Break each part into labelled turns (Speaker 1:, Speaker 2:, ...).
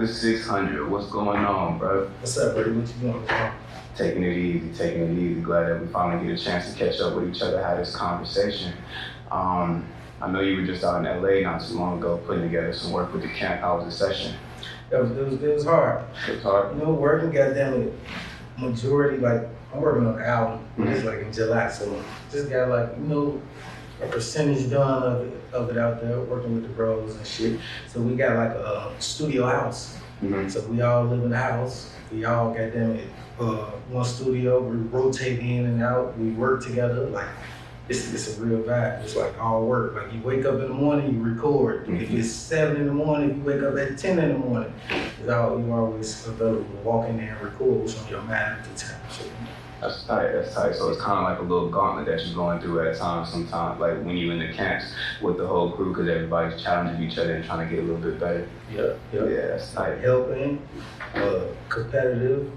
Speaker 1: Booka 600, what's going on, bro?
Speaker 2: What's up, buddy? What you doing?
Speaker 1: Taking it easy. Glad that we finally get a chance to catch up with each other, have this conversation. I know you were just out in LA not too long ago putting together some work with the camp. How was the session?
Speaker 2: It was hard.
Speaker 1: It was hard?
Speaker 2: You know, working, goddamn it, majority, like, I'm working on an album. It's like in July, so just got like, you know, a percentage done of it out there, working with the bros and shit. So we got like a studio house. So we all live in the house. We all goddamn it, one studio. We rotate in and out. We work together. Like it's a real vibe. It's like all work. Like you wake up in the morning, you record. If it's 7 in the morning, you wake up at 10 in the morning. You always available to walk in there and record what's on your mind at the time. So,
Speaker 1: that's tight. So it's kind of like a little gauntlet that you're going through at a time sometimes, like when you're in the camps with the whole crew, because everybody's challenging each other and trying to get a little bit better.
Speaker 2: Yeah,
Speaker 1: that's tight.
Speaker 2: Helping, competitive,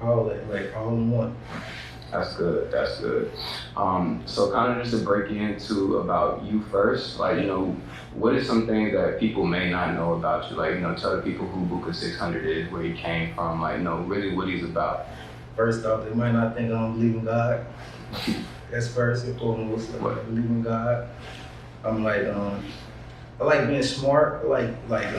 Speaker 2: all that, like all in one.
Speaker 1: That's good. So kind of just to break into about you first, like, you know, what are some things that people may not know about you? Like, you know, tell the people who Booka 600 is, where he came from, like, you know, really what he's about.
Speaker 2: First off, they might not think I don't believe in God. That's first and foremost. I believe in God. I'm like, I like being smart. I like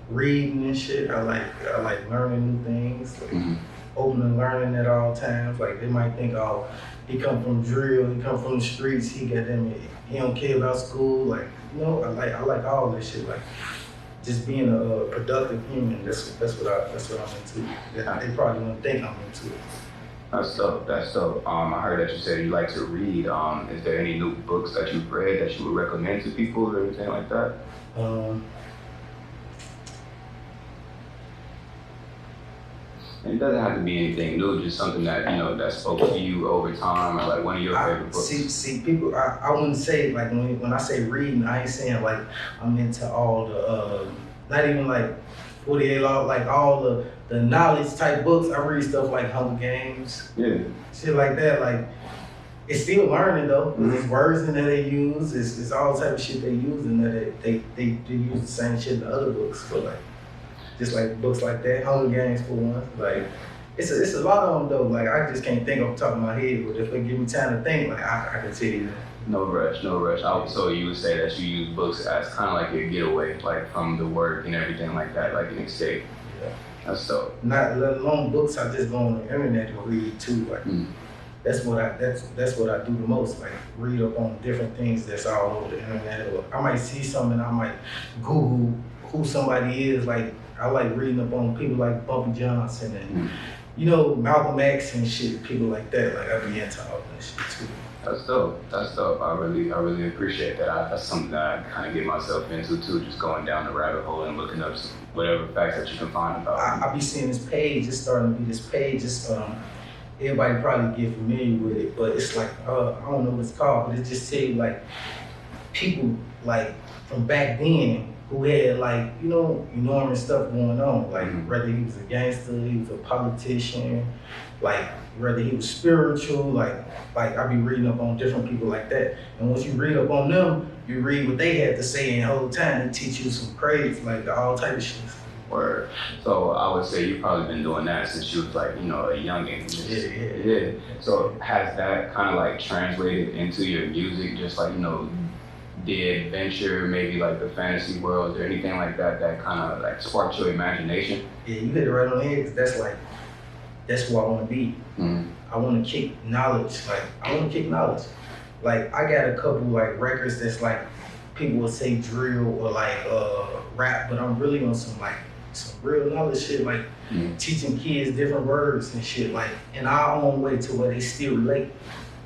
Speaker 2: reading and shit. I like learning new things. Like, open and learning at all times. Like they might think, oh, he come from drill, he come from the streets, he don't care about school. Like, you know, I like all this shit. Like just being a productive human. That's what I'm into. They probably don't think I'm into it.
Speaker 1: That's dope. I heard that you said you like to read. Is there any new books that you've read that you would recommend to people or anything like that? And it doesn't have to be anything new, just something that, you know, that spoke to you over time, or like one of your favorite books.
Speaker 2: See, people, I wouldn't say, like, when I say reading, I ain't saying like I'm into all the, not even like 48 Law, like all the knowledge type books. I read stuff like Hunger Games, shit like that. Like, it's still learning though. There's words in there they use, it's all type of shit they use in there. They use the same shit in the other books, but like, just like books like that, Hunger Games for one. Like, it's a lot of them though. Like, I just can't think off the top of my head, but if they give me time to think, like, I can tell you that.
Speaker 1: No rush. So you would say that you use books as kind of like your getaway, like from the work and everything like that, like an escape.
Speaker 2: Yeah.
Speaker 1: That's dope.
Speaker 2: Not let alone books, I just go on the internet and read too. Like, that's what I do the most. Like, read up on different things that's all over the internet. Or I might see something, I might Google who somebody is. Like, I like reading up on people like Bumpy Johnson and, you know, Malcolm X and shit, people like that. Like, I be into all that shit too.
Speaker 1: That's dope. I really appreciate that. That's something that I kind of get myself into too, just going down the rabbit hole and looking up whatever facts that you can find about it.
Speaker 2: I be seeing this page, it's starting to be this page, it's, everybody probably get familiar with it, but it's like, I don't know what it's called, but it just tell you like, people like from back then, who had like, you know, enormous stuff going on. Like whether he was a gangster, he was a politician, like whether he was spiritual, like I be reading up on different people like that. And once you read up on them, you read what they had to say, and the whole time they teach you some crazy, like all type of shit.
Speaker 1: Word. So I would say you've probably been doing that since you was like, you know, a youngin'. Yeah. So has that kind of like translated into your music, just like, you know, the adventure, maybe like the fantasy world or anything like that kind of like sparked your imagination?
Speaker 2: Yeah, you hit it right on the head, 'cause that's what I want to be. I want to kick knowledge. Like, I got a couple like records that's like, people will say drill or like rap, but I'm really on some real knowledge shit, like teaching kids different words and shit, like in our own way to where they still relate.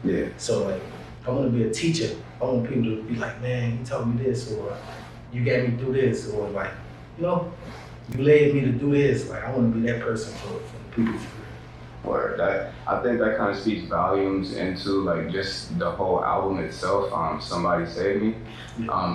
Speaker 1: Yeah.
Speaker 2: So like, I want to be a teacher. I want people to be like, man, you taught me this, or you got me through this, or like, you know, you led me to do this. Like, I want to be that person for the people.
Speaker 1: Word. I think that kind of speaks volumes into like just the whole album itself. Somebody Save Me.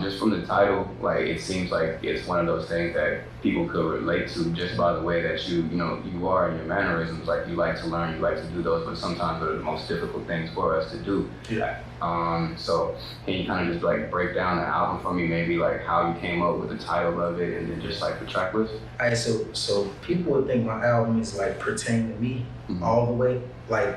Speaker 1: Just from the title, like it seems like it's one of those things that people could relate to just by the way that you are in your mannerisms. Like, you like to learn, you like to do those, but sometimes they're the most difficult things for us to do.
Speaker 2: Yeah.
Speaker 1: So can you kind of just like break down the album for me, maybe like how you came up with the title of it and then just like the track list?
Speaker 2: Alright, so people would think my album is like pertaining to me
Speaker 1: Mm-hmm.
Speaker 2: all the way. Like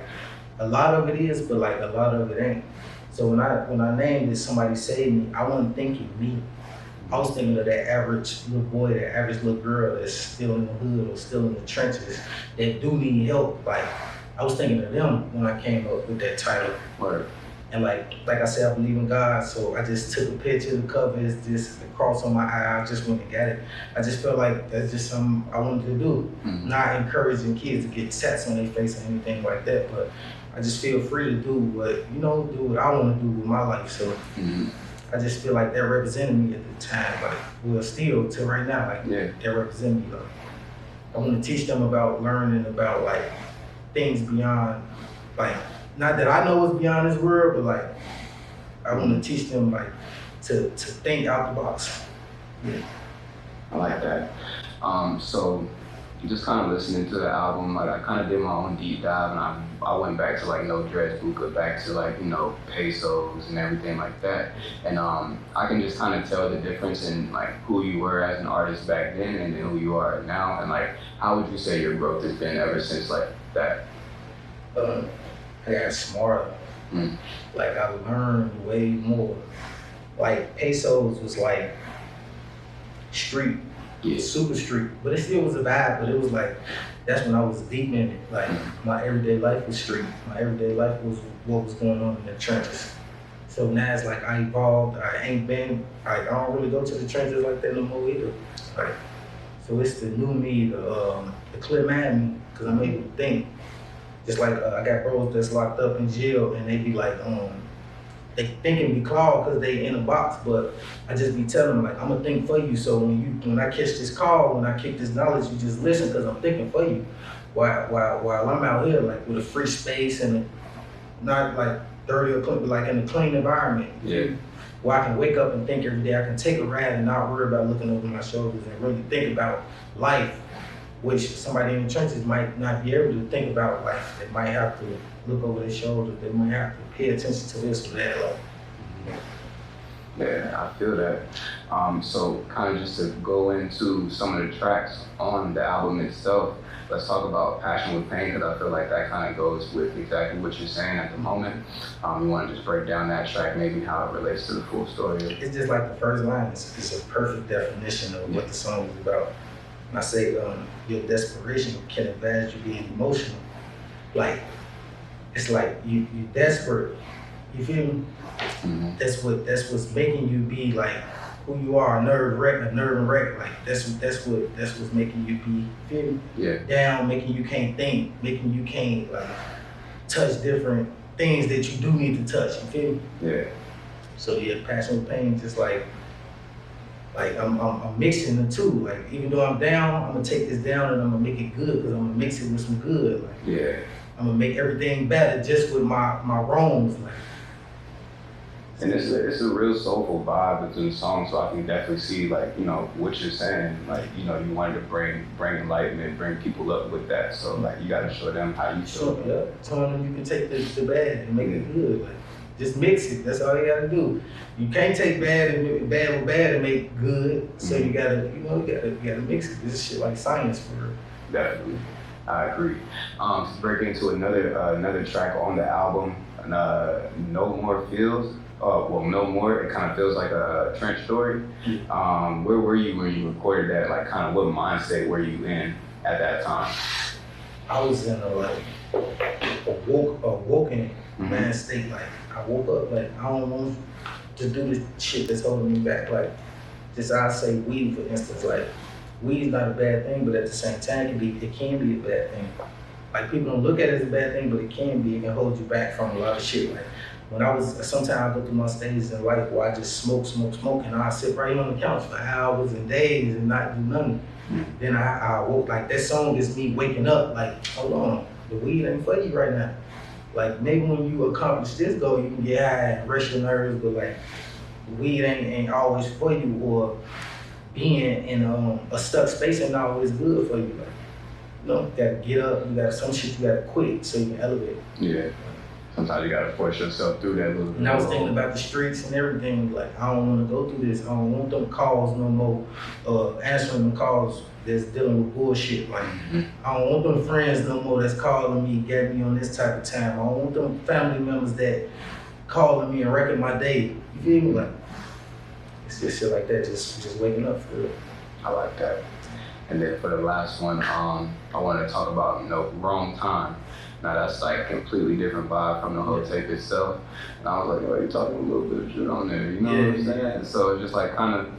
Speaker 2: a lot of it is, but like a lot of it ain't. So when I named it Somebody Save Me, I wasn't thinking me. I was thinking of that average little boy, that average little girl that's still in the hood or still in the trenches that do need help. Like I was thinking of them when I came up with that title.
Speaker 1: Word.
Speaker 2: And like I said, I believe in God, so I just took a picture. The cover is this, the cross on my eye. I just went and got it. I just felt like that's just something I wanted to do.
Speaker 1: Mm-hmm.
Speaker 2: Not encouraging kids to get tats on their face or anything like that, but I just feel free to do what I want to do with my life. So
Speaker 1: Mm-hmm.
Speaker 2: I just feel like that represented me at the time, like, well, still till right now, like that represented me. Like, I want to teach them about learning about like things beyond, like, not that I know what's beyond this world, but like I want to teach them like to think out the box. Yeah.
Speaker 1: I like that. So just kind of listening to the album, like I kind of did my own deep dive, and I went back to like No Dress, Booka, back to like pesos and everything like that, and I can just kind of tell the difference in like who you were as an artist back then and then who you are now, and like how would you say your growth has been ever since like that?
Speaker 2: I got smarter. Like I learned way more. Like pesos was like street.
Speaker 1: Yeah.
Speaker 2: Super street, but it still was a vibe, but it was like, that's when I was deep in it. Like my everyday life was street. My everyday life was what was going on in the trenches. So now it's like I evolved, I don't really go to the trenches like that no more either. Like, so it's the new me, the clear mind me, cause I'm able to think. Just like I got bros that's locked up in jail and they be like, they thinking be clawed because they in a box, but I just be telling them like, I'm gonna think for you. So when I catch this call, when I kick this knowledge, you just listen because I'm thinking for you. While I'm out here like with a free space and not like dirty or clean, but like in a clean environment.
Speaker 1: Yeah.
Speaker 2: Where I can wake up and think every day. I can take a ride and not worry about looking over my shoulders and really think about life, which somebody in the trenches might not be able to think about life. They might have to look over their shoulders. They might have to pay attention to this or that. Like,
Speaker 1: yeah, I feel that. So kind of just to go into some of the tracks on the album itself, let's talk about Passion with Pain, because I feel like that kind of goes with exactly what you're saying at the moment. You want to just break down that track, maybe how it relates to the full story?
Speaker 2: It's just like the first line. It's a perfect definition of what the song is about. And I say, your desperation can advance you being emotional. Like, it's like you desperate. You feel me?
Speaker 1: Mm-hmm.
Speaker 2: That's what's making you be like who you are, a nerve and wreck. Like that's what's making you be, feel me?
Speaker 1: Yeah.
Speaker 2: Down, making you can't think, making you can't like touch different things that you do need to touch. You feel me?
Speaker 1: Yeah.
Speaker 2: So yeah, passion with pain, just like I'm mixing the two. Like even though I'm down, I'm gonna take this down and I'm gonna make it good because I'm gonna mix it with some good. Like,
Speaker 1: Yeah.
Speaker 2: I'm gonna make everything better just with my wrongs. Like,
Speaker 1: and it's a real soulful vibe within the song, so I can definitely see like, what you're saying. Like, you wanted to bring enlightenment, bring people up with that. So like you gotta show them how you feel.
Speaker 2: Telling them you can take the bad and make it good. Like, just mix it. That's all you gotta do. You can't take bad with bad and make good. So you gotta mix it. This is shit like science for real.
Speaker 1: Definitely, I agree. To break into another track on the album, No More Feels. No More. It kind of feels like a trench story. Where were you when you recorded that? Like, kind of what mindset were you in at that time?
Speaker 2: I was in a woken mind state. Like I woke up like I don't want to do this shit that's holding me back. Like just I say weed for instance. Like weed is not a bad thing, but at the same time it can be a bad thing. Like people don't look at it as a bad thing, but it can be. It can hold you back from a lot of shit. Like when sometimes I go through my stages in life where I just smoke, and I sit right here on the couch for hours and days and not do nothing. Then I woke, like that song is me waking up, like, hold on, the weed ain't for you right now. Like maybe when you accomplish this goal, you can get high and rest your nerves, but like the weed ain't always for you, or being in a stuck space ain't always good for you. Like, you gotta get up, some shit you gotta quit so you can elevate.
Speaker 1: Yeah. sometimes you gotta force yourself through that little bit.
Speaker 2: And I was thinking about the streets and everything. Like, I don't want to go through this. I don't want them calls no more. Answering them calls that's dealing with bullshit. Like, I don't want them friends no more that's calling me, getting me on this type of time. I don't want them family members that calling me and wrecking my day. You feel me? Like, it's just shit like that. Just waking up for real.
Speaker 1: I like that. And then for the last one, I want to talk about, wrong time. Now that's like a completely different vibe from the whole tape itself. And I was like, oh, you're talking a little bit of shit on there, you know what I'm saying? So just like kind of,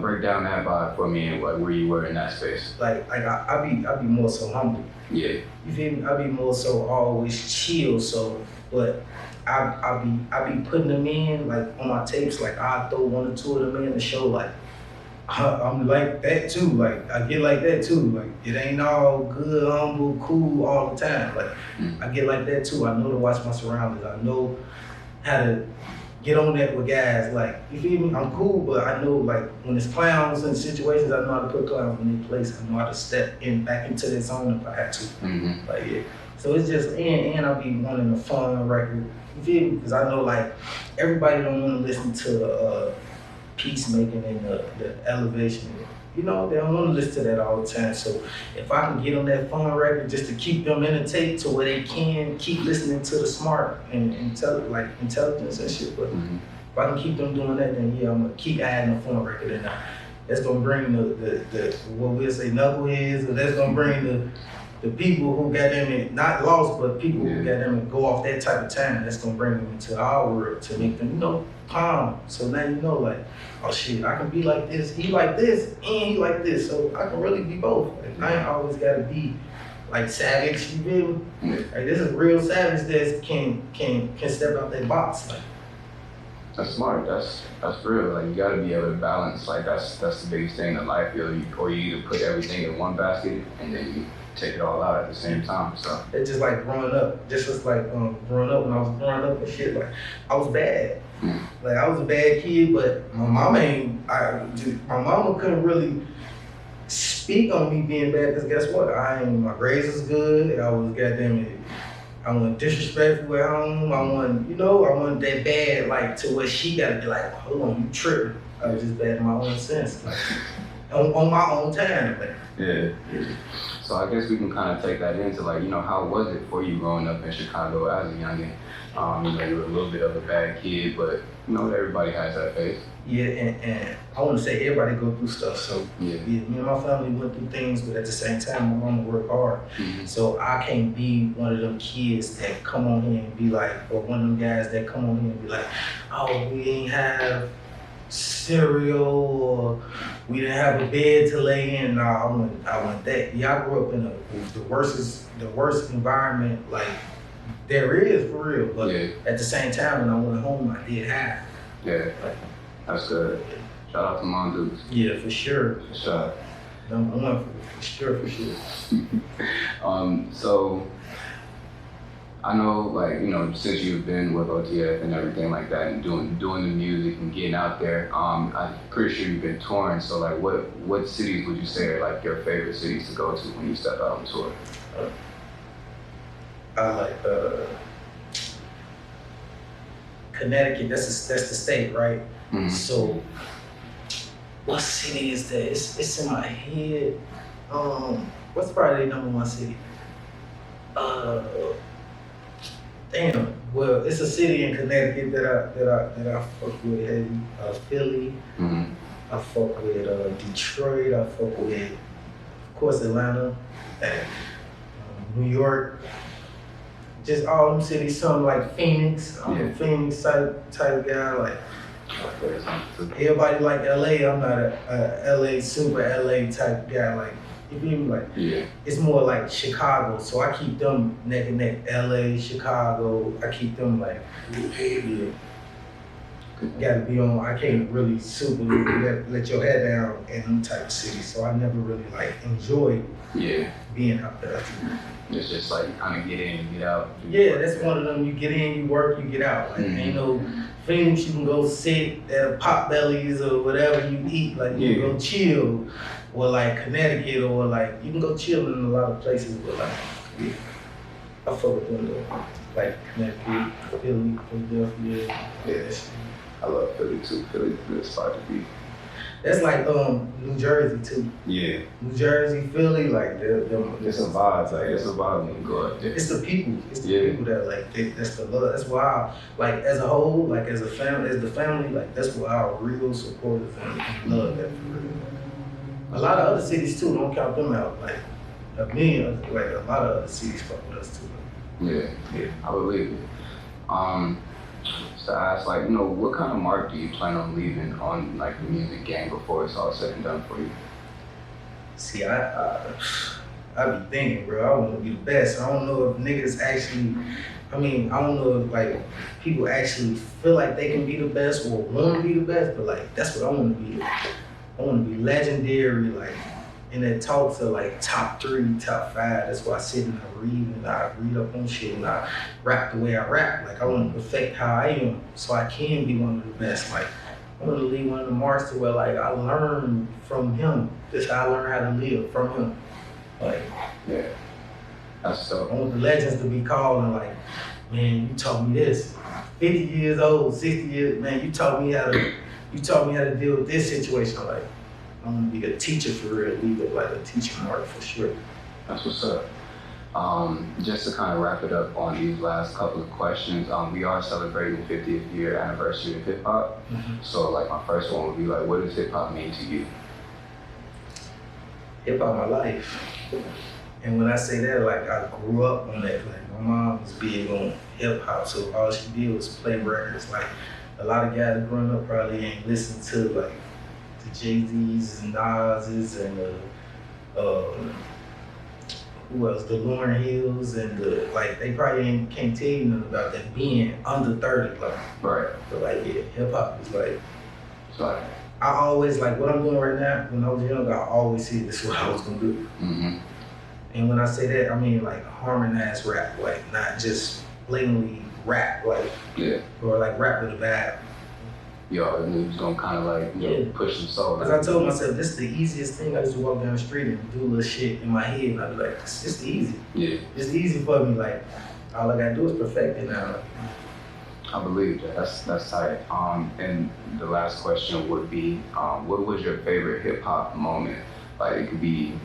Speaker 1: break down that vibe for me and like where you were in that space.
Speaker 2: Like I be more so humble.
Speaker 1: Yeah.
Speaker 2: You feel me? I be more so always chill. So, but I be putting them in like on my tapes. Like I throw one or two of them in the show. Like I'm like that too. Like I get like that too. Like it ain't all good, humble, cool all the time. Like I get like that too. I know to watch my surroundings. I know how to get on that with guys. Like you feel me? I'm cool, but I know like when it's clowns and situations, I know how to put clowns in their place. I know how to step in back into that zone if I have to. Like yeah. So it's just and I be wanting a fun record. You feel me? Because I know like everybody don't want to listen to peacemaking and the elevation. They don't want to listen to that all the time. So if I can get on that fun record just to keep them entertained to where they can keep listening to the smart and intelligence and shit. But if I can keep them doing that, then yeah, I'm gonna keep adding a fun record in there. That's gonna bring the what we'll say knuckleheads, or that's gonna bring the people who got them in, not lost, but people who got them and go off that type of time. That's gonna bring them into our world to make them, calm. So now like, oh shit, I can be like this, he like this, and he like this. So I can really be both. Like, I ain't always gotta be like savage, you feel me? Like this is real savage that can step out that box. Like
Speaker 1: that's smart. That's real. Like you gotta be able to balance. Like that's the biggest thing in life. Or you either put everything in one basket and then you take it all out at the same time. So
Speaker 2: it's just like growing up. Just was like growing up when I was growing up and shit. Like I was bad. Like I was a bad kid, but my mama couldn't really speak on me being bad because guess what? My grades was good. I was I wasn't disrespectful at home. I wasn't that bad like to where she gotta be like, hold on, you tripping. I was just bad in my own sense. Like on my own time. Like,
Speaker 1: yeah. So I guess we can kind of take that into like, how was it for you growing up in Chicago as a youngin'? You were a little bit of a bad kid, but everybody has that phase.
Speaker 2: Yeah, and I want to say everybody go through stuff. So me and my family went through things, but at the same time, my mama worked hard. So I can't be one of them kids that come on here and be like, or one of them guys that come on here and be like, oh, we ain't have cereal or we didn't have a bed to lay in. Nah, I want that. Yeah, I grew up in the worst environment like there is for real. But at the same time, when I went home, I did have.
Speaker 1: Yeah, that's good. Shout out to Mom Dukes.
Speaker 2: Yeah, for sure.
Speaker 1: For sure.
Speaker 2: Number one, for sure.
Speaker 1: So I know, like, since you've been with OTF and everything like that and doing the music and getting out there, I'm pretty sure you've been touring. So, like, what cities would you say are, like, your favorite cities to go to when you step out on tour?
Speaker 2: I like Connecticut. That's the state, right? So, what city is that? It's in my head. What's probably the number one city? Damn. Well, it's a city in Connecticut that I fuck with heavy. Philly. I fuck with Detroit. I fuck with, of course, Atlanta, New York. Just all them cities. Something like Phoenix. I'm a Phoenix type of guy. Like everybody like LA. I'm not a LA super LA type guy. Like. You feel me? Like, it's more like Chicago, so I keep them neck and neck. LA, Chicago, I keep them like, gotta be on. I can't really super let your head down in them type of cities, so I never really like enjoy being out there.
Speaker 1: It's just like you kind of get in and get out.
Speaker 2: Yeah, that's one of them. You get in, you work, you get out. Like ain't no Phoenix, you can go sit at Potbellies or whatever you eat. Like you can go chill. Or like Connecticut, or like you can go chill in a lot of places, but like I fuck with them though. like Connecticut, Philly, Philadelphia.
Speaker 1: Yeah. I love Philly too. Philly's a good spot to be.
Speaker 2: That's like New Jersey too.
Speaker 1: Yeah.
Speaker 2: New Jersey, Philly, like
Speaker 1: It's a vibe. Like it's a vibe when you go up there.
Speaker 2: it's the people. It's the people that like that's the love. That's why like as a whole, like as a family, as the family, like that's why our real supporters and love that for real. A lot of other cities too, don't count them out. Like a million, like a lot of other cities fuck with us too.
Speaker 1: Yeah. I believe it. So I asked, like, what kind of mark do you plan on leaving on like the music game before it's all said and done for you?
Speaker 2: See, I be thinking, bro, I want to be the best. I don't know if niggas actually, I don't know if like people actually feel like they can be the best or want to be the best, but like that's what I want to be. I want to be legendary, like, and then talk to like top 3, top 5. That's why I sit and I read and I read up on shit and I rap the way I rap. Like I want to perfect how I am so I can be one of the best. Like I want to lead one of the marks to where like I learn from him. Just how I learn how to live from him. Like
Speaker 1: Yeah. That's so.
Speaker 2: I want the legends to be calling like, man, you taught me this. 50 years old, 60 years, man, you taught me how to deal with this situation. Like I want to be a teacher for real, leave it like a teaching mark for sure.
Speaker 1: That's what's up. Just to kind of wrap it up on these last couple of questions, we are celebrating the 50th year anniversary of hip hop.
Speaker 2: Mm-hmm.
Speaker 1: So like my first one would be like, what does hip hop mean to you?
Speaker 2: Hip hop my life. And when I say that, like I grew up on that. Like my mom was big on hip hop, so all she did was play records. Like a lot of guys growing up probably ain't listened to like the Jay-Z's and Nas's and who else? The Lauryn Hills and they probably can't tell you nothing about that being under 30. Like
Speaker 1: Right.
Speaker 2: but like yeah, hip hop is like
Speaker 1: So.
Speaker 2: I always like what I'm doing right now. When I was younger, I always said this is what I was gonna do.
Speaker 1: Mm-hmm.
Speaker 2: And when I say that, I mean like harmonized rap, like not just blatantly rap, like or like rap with a vibe.
Speaker 1: Yo, and he was gonna kind of like push some soul.
Speaker 2: Because I told myself this is the easiest thing. I just walk down the street and do a little shit in my head, and I be like, it's just easy.
Speaker 1: Yeah.
Speaker 2: It's easy for me. Like all I gotta do is perfect it now.
Speaker 1: I believe that. That's tight. And the last question would be, what was your favorite hip hop moment? Like it could be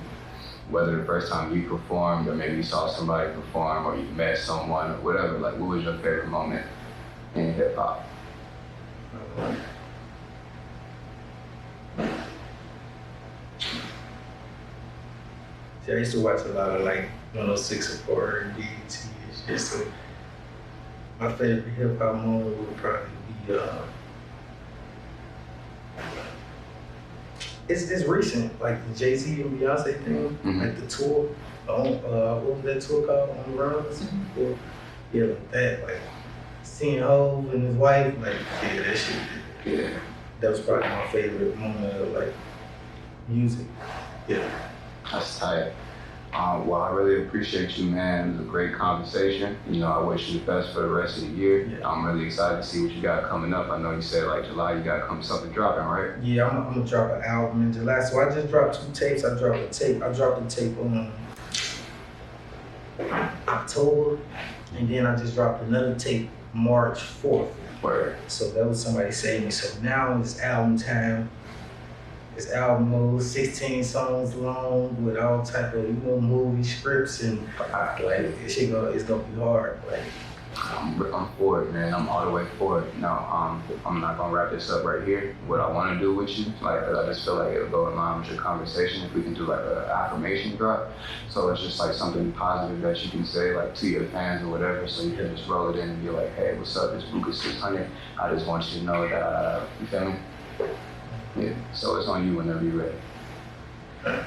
Speaker 1: whether the first time you performed, or maybe you saw somebody perform, or you met someone, or whatever. Like, what was your favorite moment in hip hop?
Speaker 2: See, I used to watch a lot of like 106 and 4 and BET. So my favorite hip hop moment would probably be it's recent, like the Jay-Z and Beyonce thing, like the tour. What was that tour called? On the Runs? Yeah, like that, like seeing Hov and his wife, like yeah, that shit.
Speaker 1: Yeah.
Speaker 2: That was probably my favorite moment of like music. Yeah.
Speaker 1: That's tight. Well, I really appreciate you, man. It was a great conversation. I wish you the best for the rest of the year.
Speaker 2: Yeah.
Speaker 1: I'm really excited to see what you got coming up. I know you said like July, you got something dropping, right?
Speaker 2: Yeah, I'm gonna drop an album in July. So I just dropped 2 tapes. I dropped a tape on October, and then I just dropped another tape March 4th.
Speaker 1: Word.
Speaker 2: So that was somebody saved me. So now it's album time. It's album mode, 16 songs long with all type of movie scripts and like it's gonna be hard. Like
Speaker 1: I'm for it, man. I'm all the way for it. Now, I'm not gonna wrap this up right here. What I want to do with you, like, I just feel like it'll go in line with your conversation if we can do like an affirmation drop. So it's just like something positive that you can say like to your fans or whatever. So you can just roll it in and be like, hey, what's up? It's Booka 600. I just want you to know that you feel me? Yeah. So it's on you whenever you're ready.